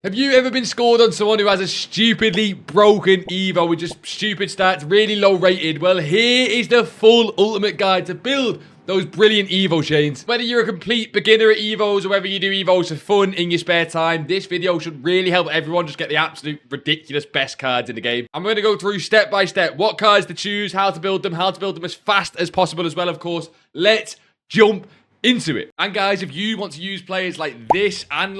Have you ever been scored on someone who has a stupidly broken Evo with just stupid stats, really low rated? Well, here is the full ultimate guide to build those brilliant Evo chains. Whether you're a complete beginner at Evos or whether you do Evos for fun in your spare time, this video should really help everyone just get the absolute ridiculous best cards in the game. I'm going to go through step by step what cards to choose, how to build them as fast as possible as well, of course. Let's jump into it. And guys, if you want to use players like this and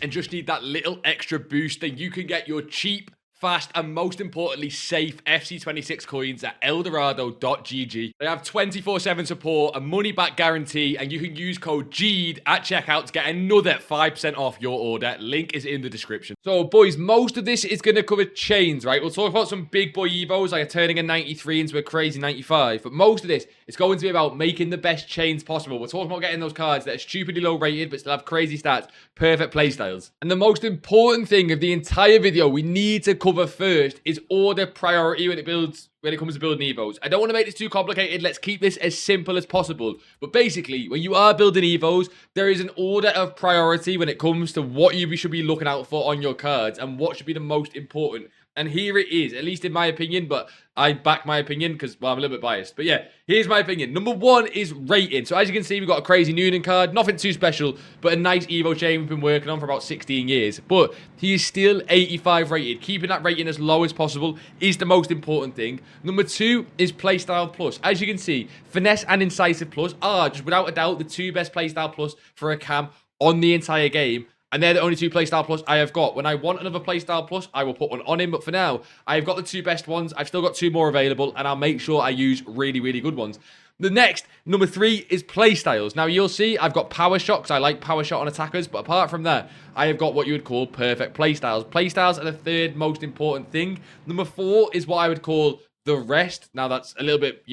just need that little extra boost, then you can get your cheap, fast, and most importantly, safe FC26 coins at eldorado.gg. They have 24/7 support, a money-back guarantee, and you can use code JEAD at checkout to get another 5% off your order. Link is in the description. So, boys, most of this is going to cover chains, right? We'll talk about some big boy Evos, like turning a 93 into a crazy 95, but most of this is going to be about making the best chains possible. We're talking about getting those cards that are stupidly low rated, but still have crazy stats, perfect playstyles. And the most important thing of the entire video we need to cover first is order priority when it comes to building Evos. I don't want to make this too complicated. Let's keep this as simple as possible. But basically, when you are building Evos, there is an order of priority when it comes to what you should be looking out for on your cards and what should be the most important. And here it is, at least in my opinion, but I back my opinion because, well, I'm a little bit biased. But yeah, here's my opinion. Number one is rating. So as you can see, we've got a crazy Noonan card. Nothing too special, but a nice Evo chain we've been working on for about 16 years. But he is still 85 rated. Keeping that rating as low as possible is the most important thing. Number two is Playstyle Plus. As you can see, Finesse and Incisive Plus are, just without a doubt, the two best Playstyle Plus for a cam on the entire game. And they're the only two Playstyle Plus I have got. When I want another Playstyle Plus, I will put one on him. But for now, I've got the two best ones. I've still got two more available. And I'll make sure I use really, really good ones. The next, number three, is Playstyles. Now, you'll see I've got Power Shot because I like Power Shot on attackers. But apart from that, I have got what you would call perfect Playstyles. Playstyles are the third most important thing. Number four is what I would call the rest. Now, that's a little bit,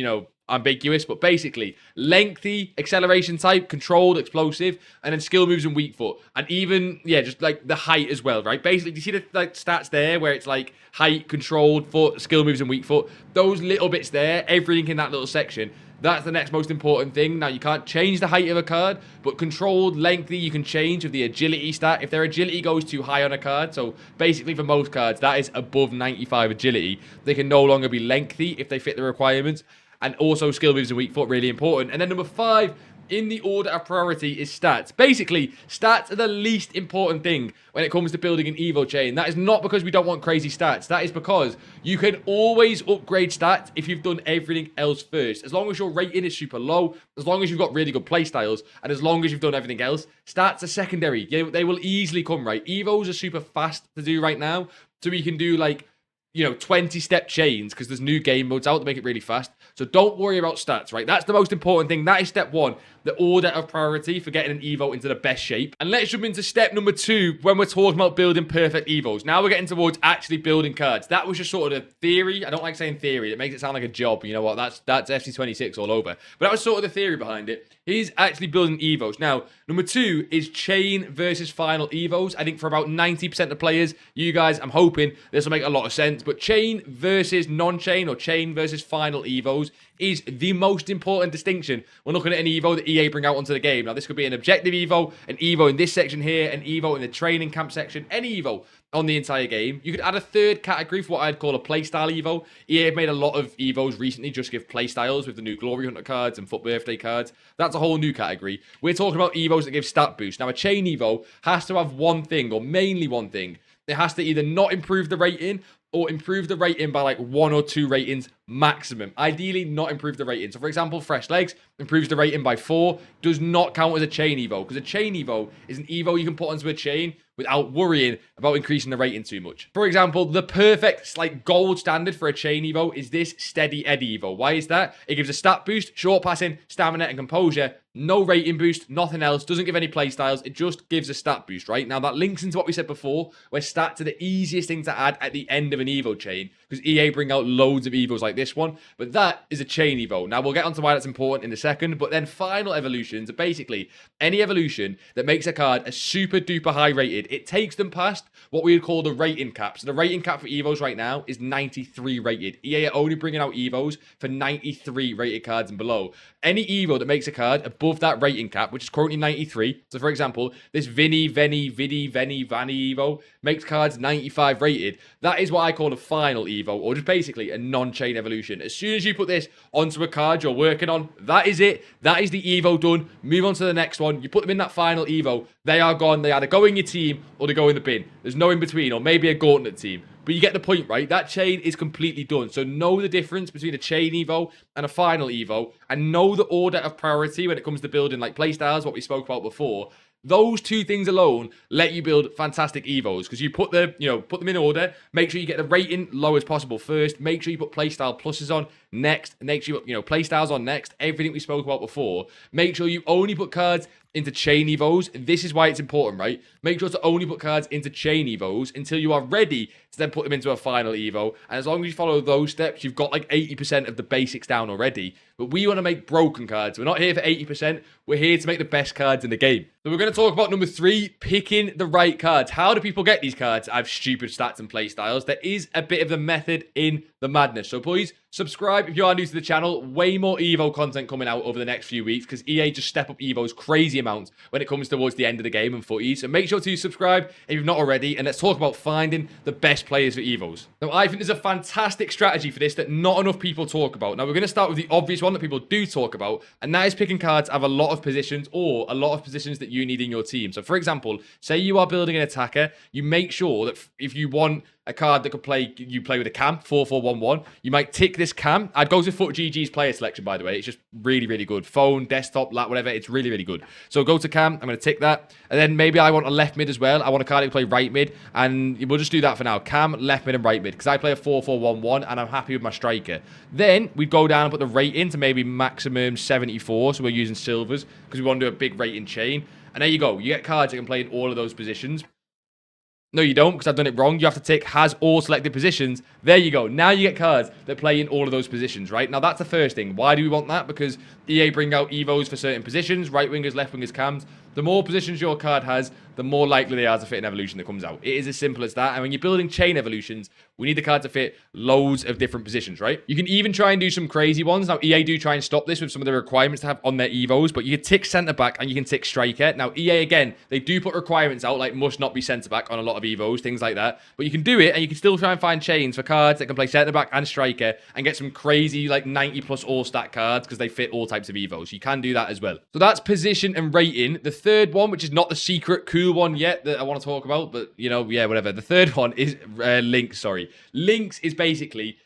ambiguous, but basically lengthy, acceleration type, controlled, explosive, and then skill moves and weak foot, and even just like the height as well, right? Basically, do you see the stats there where it's like height, controlled, foot, skill moves and weak foot? Those little bits there, everything in that little section, that's the next most important thing. Now, you can't change the height of a card, but controlled, lengthy, you can change with the agility stat. If their agility goes too high on a card, so basically for most cards, that is above 95 agility, they can no longer be lengthy if they fit the requirements. And also skill moves and weak foot, really important. And then number five, in the order of priority, is stats. Basically, stats are the least important thing when it comes to building an Evo chain. That is not because we don't want crazy stats. That is because you can always upgrade stats if you've done everything else first. As long as your rating is super low, as long as you've got really good playstyles, and as long as you've done everything else, stats are secondary. They will easily come, right? Evos are super fast to do right now, so we can do 20-step chains because there's new game modes out to make it really fast. So don't worry about stats, right? That's the most important thing. That is step one, the order of priority for getting an Evo into the best shape. And let's jump into step number two when we're talking about building perfect Evos. Now we're getting towards actually building cards. That was just sort of the theory. I don't like saying theory. It makes it sound like a job. You know what? That's FC26 all over. But that was sort of the theory behind it. He's actually building Evos. Now, number two is chain versus final Evos. I think for about 90% of players, you guys, I'm hoping this will make a lot of sense. But chain versus non-chain or chain versus final Evos is the most important distinction when looking at an Evo that EA bring out onto the game. Now, this could be an objective Evo, an Evo in this section here, an Evo in the training camp section, any Evo on the entire game. You could add a third category for what I'd call a playstyle Evo. EA have made a lot of Evos recently just give playstyles with the new Glory Hunter cards and Foot Birthday cards. That's a whole new category. We're talking about Evos that give stat boost. Now, a chain Evo has to have one thing, or mainly one thing. It has to either not improve the rating or improve the rating by like 1 or 2 ratings maximum. Ideally, not improve the rating. So, for example, Fresh Legs improves the rating by 4, does not count as a chain Evo, because a chain Evo is an Evo you can put onto a chain without worrying about increasing the rating too much. For example, the perfect, gold standard for a chain Evo is this Steady Eddie Evo. Why is that? It gives a stat boost, short passing, stamina, and composure. No rating boost, nothing else, doesn't give any playstyles, it just gives a stat boost, right? Now, that links into what we said before, where stats are the easiest thing to add at the end of an Evo chain, because EA bring out loads of Evos like this one, but that is a chain Evo. Now, we'll get onto why that's important in a second, but then final evolutions are basically any evolution that makes a card a super duper high rated. It takes them past what we would call the rating cap. So the rating cap for Evos right now is 93 rated. EA are only bringing out Evos for 93 rated cards and below. Any Evo that makes a card above above that rating cap, which is currently 93. So for example, this Vini, Veni, Evo makes cards 95 rated. That is what I call a final Evo, or just basically a non-chain evolution. As soon as you put this onto a card you're working on, that is it. That is the Evo done. Move on to the next one. You put them in that final Evo, they are gone. They either go in your team or they go in the bin. There's no in between, or maybe a gauntlet team. But you get the point, right? That chain is completely done. So know the difference between a chain Evo and a final Evo, and know the order of priority when it comes to building like playstyles, what we spoke about before. Those two things alone let you build fantastic Evos, because you put them in order. Make sure you get the rating low as possible first. Make sure you put playstyle pluses on next. Make sure you playstyles on next. Everything we spoke about before. Make sure you only put cards into chain Evos. This is why it's important, right? Make sure to only put cards into chain Evos until you are ready to then put them into a final Evo. And as long as you follow those steps, you've got like 80% of the basics down already. But we want to make broken cards. We're not here for 80%. We're here to make the best cards in the game. So we're going to talk about number 3, picking the right cards. How do people get these cards? I have stupid stats and play styles. There is a bit of the method in the madness. So please subscribe if you are new to the channel. Way more Evo content coming out over the next few weeks, because EA just step up Evos crazy amounts when it comes towards the end of the game and footies. So make sure to subscribe if you've not already, and let's talk about finding the best players for Evos. Now, I think there's a fantastic strategy for this that not enough people talk about. Now, we're going to start with the obvious one that people do talk about, and that is picking cards that have a lot of positions, or a lot of positions that you need in your team. So, for example, say you are building an attacker, you make sure that if you want a card that could play, you play with a cam, 4-4-1-1. You might tick this cam. I'd go to FUTGG's player selection, by the way. It's just really, really good. Phone, desktop, lat, whatever. It's really, really good. So go to cam. I'm going to tick that. And then maybe I want a left mid as well. I want a card that can play right mid. And we'll just do that for now. Cam, left mid, and right mid. Because I play a 4-4-1-1 and I'm happy with my striker. Then we'd go down and put the rating to maybe maximum 74. So we're using silvers because we want to do a big rating chain. And there you go. You get cards that can play in all of those positions. No, you don't, because I've done it wrong. You have to tick has all selected positions. There you go. Now you get cards that play in all of those positions, right? Now, that's the first thing. Why do we want that? Because EA bring out Evos for certain positions, right wingers, left wingers, cams. The more positions your card has, the more likely they are to fit an evolution that comes out. It is as simple as that. And when you're building chain evolutions, we need the card to fit loads of different positions, right? You can even try and do some crazy ones. Now, EA do try and stop this with some of the requirements to have on their Evos, but you can tick centre-back and you can tick striker. Now, EA, again, they do put requirements out, like must not be centre-back on a lot of Evos, things like that. But you can do it, and you can still try and find chains for cards that can play centre-back and striker and get some crazy, like 90-plus all-stat cards because they fit all types of Evos. You can do that as well. So that's position and rating. The third one, which is not the secret cool one yet that I want to talk about, but, yeah, whatever. The third one is links, sorry. Links is basically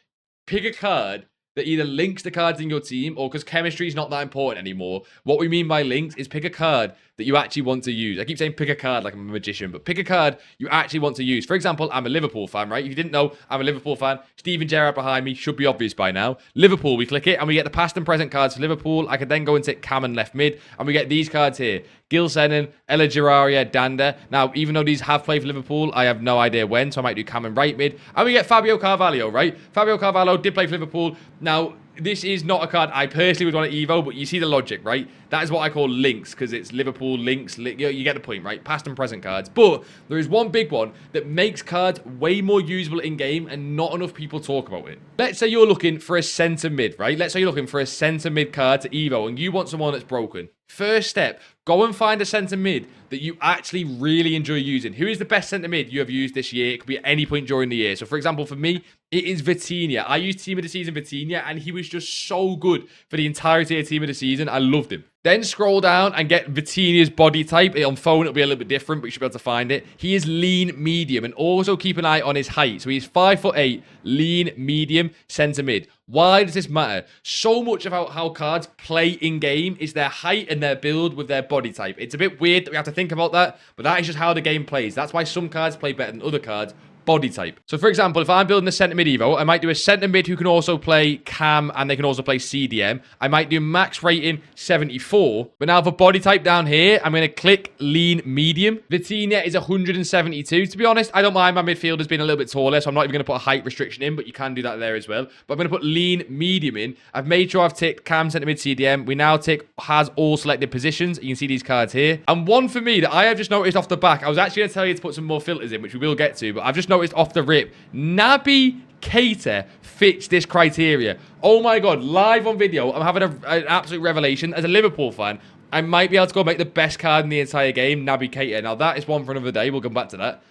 pick a card that either links the cards in your team, or because chemistry is not that important anymore. What we mean by links is pick a card that you actually want to use. I keep saying pick a card like I'm a magician, but pick a card you actually want to use. For example, I'm a Liverpool fan, right? If you didn't know, I'm a Liverpool fan. Steven Gerrard behind me should be obvious by now. Liverpool, we click it, and we get the past and present cards for Liverpool. I could then go and tick cam and left mid, and we get these cards here. Gil Sennen, Ella Geraria, Danda. Now, even though these have played for Liverpool, I have no idea when, so I might do cam and right mid. And we get Fabio Carvalho, right? Fabio Carvalho did play for Liverpool. Now, this is not a card I personally would want to Evo, but you see the logic, right? That is what I call links, because it's Liverpool links. You get the point, right? Past and present cards. But there is one big one that makes cards way more usable in-game, and not enough people talk about it. Let's say you're looking for a centre mid, right? Let's say you're looking for a centre mid card to Evo, and you want someone that's broken. First step, go and find a centre mid that you actually really enjoy using. Who is the best centre mid you have used this year? It could be at any point during the year. So, for example, for me, it is Vitinha. I used Team of the Season Vitinha, and he was just so good for the entirety of Team of the Season. I loved him. Then scroll down and get Vitinha's body type. On phone, it'll be a little bit different, but you should be able to find it. He is lean medium, and also keep an eye on his height. So he's 5'8", lean medium, centre mid. Why does this matter? So much about how cards play in-game is their height and their build with their body type. It's a bit weird that we have to think about that, but that is just how the game plays. That's why some cards play better than other cards. Body type. So, for example, if I'm building a centre mid Evo, I might do a centre mid who can also play cam and they can also play CDM. I might do max rating 74. But now for body type down here, I'm going to click lean medium. Vitinha is 172. To be honest, I don't mind my midfielders being a little bit taller, so I'm not even going to put a height restriction in, but you can do that there as well. But I'm going to put lean medium in. I've made sure I've ticked cam, centre mid, CDM. We now tick has all selected positions. You can see these cards here. And one for me that I have just noticed off the back, I was actually going to tell you to put some more filters in, which we will get to, but I've just noticed off the rip, Naby Keita fits this criteria. Oh my god, live on video, I'm having an absolute revelation. As a Liverpool fan, I might be able to go make the best card in the entire game, Navigator. Now, that is one for another day. We'll come back to that.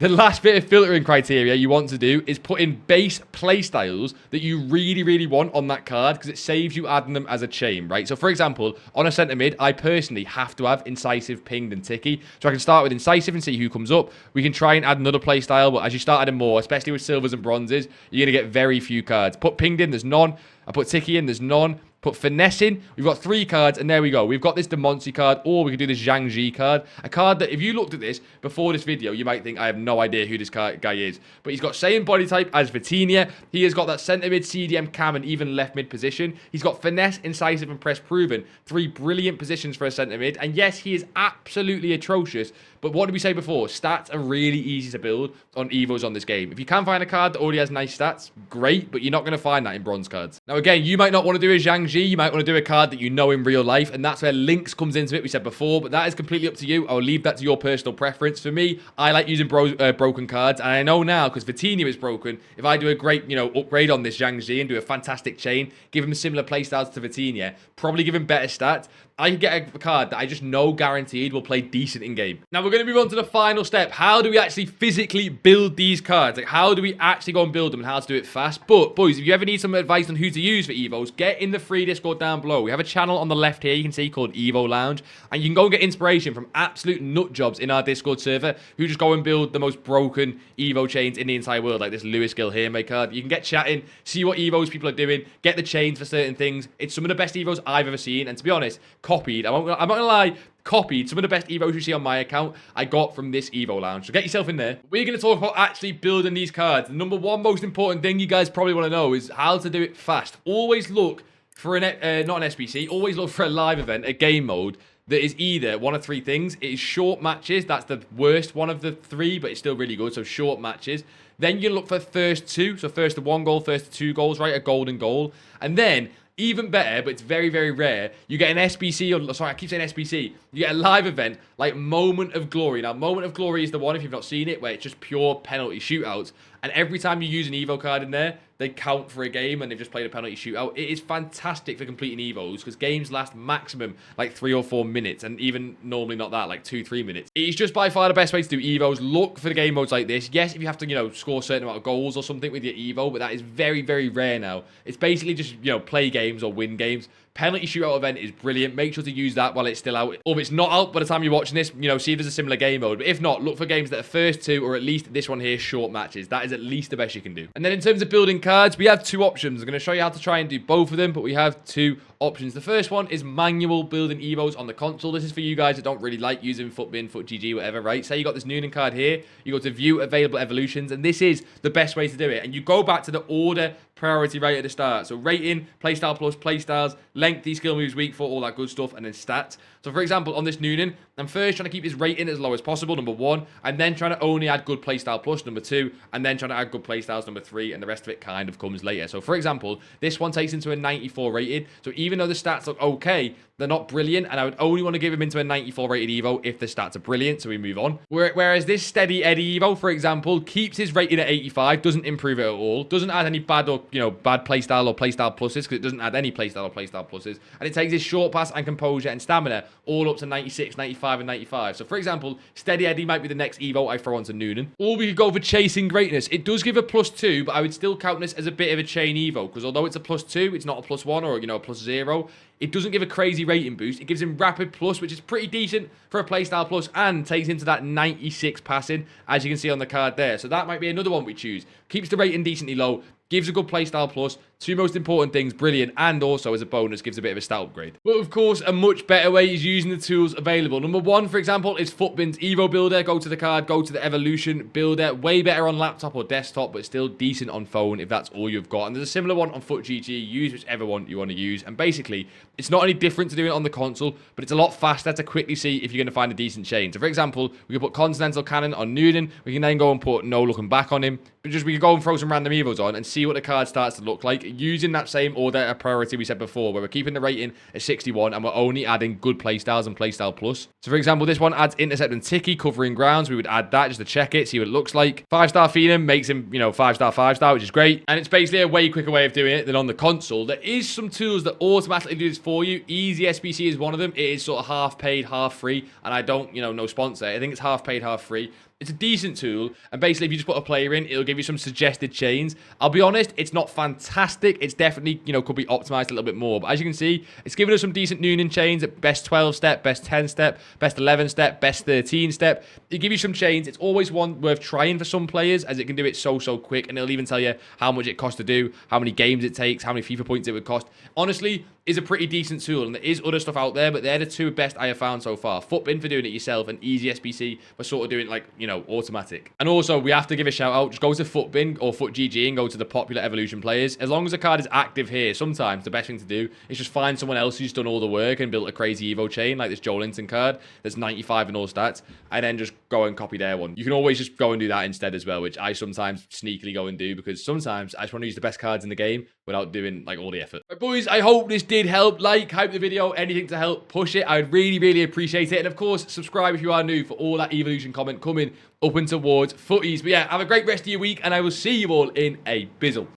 The last bit of filtering criteria you want to do is put in base playstyles that you really, really want on that card because it saves you adding them as a chain, right? So, for example, on a centre mid, I personally have to have Incisive, Pinged, and Ticky. So I can start with Incisive and see who comes up. We can try and add another playstyle, but as you start adding more, especially with silvers and bronzes, you're going to get very few cards. Put Pinged in, there's none. I put Ticky in, there's none. Put Finesse in. We've got 3 cards, and there we go. We've got this Demonsi card, or we can do this Zhang Ji card. A card that, if you looked at this before this video, you might think, I have no idea who this guy is. But he's got same body type as Vitinha. He has got that centre mid, CDM, cam, and even left mid position. He's got Finesse, Incisive, and Press Proven. 3 brilliant positions for a centre mid. And yes, he is absolutely atrocious. But what did we say before? Stats are really easy to build on EVOs on this game. If you can find a card that already has nice stats, great, but you're not going to find that in bronze cards. Now, again, you might not want to do a Zhang Ji. You might want to do a card that you know in real life, and that's where Lynx comes into it, we said before, but that is completely up to you. I'll leave that to your personal preference. For me, I like using broken cards, and I know now, because Vitinha is broken, if I do a great, upgrade on this Zhang Ji and do a fantastic chain, give him similar playstyles to Vitinha, probably give him better stats, I can get a card that I just know guaranteed will play decent in game. Now, we're going to move on to the final step. How do we actually physically build these cards? Like, how do we actually go and build them and how to do it fast? But, boys, if you ever need some advice on who to use for EVOs, get in the free Discord down below. We have a channel on the left here you can see called EVO Lounge, and you can go and get inspiration from absolute nut jobs in our Discord server who just go and build the most broken EVO chains in the entire world, like this Lewis Gill here, my card. You can get chatting, see what EVOs people are doing, get the chains for certain things. It's some of the best EVOs I've ever seen, and to be honest, copied. I'm not going to lie, copied some of the best EVOs you see on my account I got from this EVO Lounge. So get yourself in there. We're going to talk about actually building these cards. The number one most important thing you guys probably want to know is how to do it fast. Always look for not an SBC, always look for a live event, a game mode that is either one of 3 things. It is short matches. That's the worst one of the 3, but it's still really good. So short matches. Then you look for first 2. So first to 1 goal, first to 2 goals, right? A golden goal. And then, even better, but it's very, very rare, you get an SBC, or sorry, I keep saying SBC. You get a live event like Moment of Glory. Now, Moment of Glory is the one, if you've not seen it, where it's just pure penalty shootouts. And every time you use an EVO card in there, they count for a game and they've just played a penalty shootout. It is fantastic for completing EVOs because games last maximum like 3 or 4 minutes, and even normally not that, like 2-3 minutes. It is just by far the best way to do EVOs. Look for the game modes like this. Yes, if you have to, score a certain amount of goals or something with your EVO, but that is very, very rare now. It's basically just, play games or win games. Penalty shootout event is brilliant. Make sure to use that while it's still out. Or if it's not out by the time you're watching this, see if there's a similar game mode. But if not, look for games that are first 2, or at least this one here, short matches. That is at least the best you can do. And then in terms of building cards, we have 2 options. I'm going to show you how to try and do both of them, but we have 2 options. The first one is manual building EVOs on the console. This is for you guys that don't really like using FUTBIN, FUTGG, whatever, right? Say you got this Noonan card here. You go to view available evolutions, and this is the best way to do it. And you go back to the order priority right at the start. So rating, playstyle plus, playstyles, lengthy, skill moves, weak foot, all that good stuff, and then stats. So for example, on this Noonan, I'm first trying to keep his rating as low as possible, number 1, and then trying to only add good playstyle plus, number 2, and then trying to add good playstyles, number 3, and the rest of it kind of comes later. So for example, this one takes into a 94 rated. So even though the stats look okay, they're not brilliant, and I would only want to give him into a 94 rated Evo if the stats are brilliant, so we move on. Whereas this Steady Eddie Evo, for example, keeps his rating at 85, doesn't improve it at all, doesn't add any bad or, bad playstyle or playstyle pluses, because it doesn't add any playstyle or playstyle pluses, and it takes his short pass and composure and stamina all up to 96, 95, and 95. So for example, Steady Eddie might be the next Evo I throw onto Noonan. Or we could go for Chasing Greatness. It does give a +2, but I would still count this as a bit of a chain Evo, because although it's a +2, it's not a +1 or, a +0. It doesn't give a crazy rating boost. It gives him rapid plus, which is pretty decent for a playstyle plus, and takes into that 96 passing, as you can see on the card there. So that might be another one we choose. Keeps the rating decently low, gives a good playstyle plus, 2 most important things, brilliant, and also as a bonus gives a bit of a stat upgrade. But of course, a much better way is using the tools available. Number 1, for example, is FUTBIN's Evo Builder. Go to the card, go to the Evolution Builder. Way better on laptop or desktop, but still decent on phone if that's all you've got. And there's a similar one on FUTGG. Use whichever one you want to use. And basically, it's not any different to doing it on the console, but it's a lot faster to quickly see if you're going to find a decent chain. So for example, we can put Continental Cannon on Noonan. We can then go and put No Looking Back on him. But just we can go and throw some random Evos on and see what the card starts to look like using that same order of priority we said before, where we're keeping the rating at 61 and we're only adding good playstyles and playstyle plus. So for example, this one adds Intercept and Ticky, covering grounds. We would add that just to check it, see what it looks like. 5-star Phenom makes him, 5-star, 5-star, which is great. And it's basically a way quicker way of doing it than on the console. There is some tools that automatically do this for you. Easy SBC is one of them. It is sort of half paid, half free, and I don't, no sponsor. I think it's half paid, half free. It's a decent tool, and basically if you just put a player in, it'll give you some suggested chains. I'll be honest, it's not fantastic. It's definitely, could be optimized a little bit more, but as you can see, it's giving us some decent nooning chains at best 12 step, best 10 step, best 11 step, best 13 step. It gives you some chains. It's always one worth trying for some players, as it can do it so quick, and it'll even tell you how much it costs to do, how many games it takes, how many FIFA points it would cost. Honestly, is a pretty decent tool, and there is other stuff out there, but they're the two best I have found so far. Footbin for doing it yourself, and Easy SBC for sort of doing like, automatic. And also, we have to give a shout out. Just go to Footbin or FootGG and go to the popular evolution players. As long as the card is active here, sometimes the best thing to do is just find someone else who's done all the work and built a crazy Evo chain, like this Joelinton card that's 95 in all stats, and then just go and copy their one. You can always just go and do that instead as well, which I sometimes sneakily go and do, because sometimes I just want to use the best cards in the game without doing like all the effort. But boys, I hope this did help. Like, hype the video, anything to help push it. I would really appreciate it. And of course, subscribe if you are new for all that evolution comment coming up and towards footies. But yeah, have a great rest of your week, and I will see you all in a bizzle.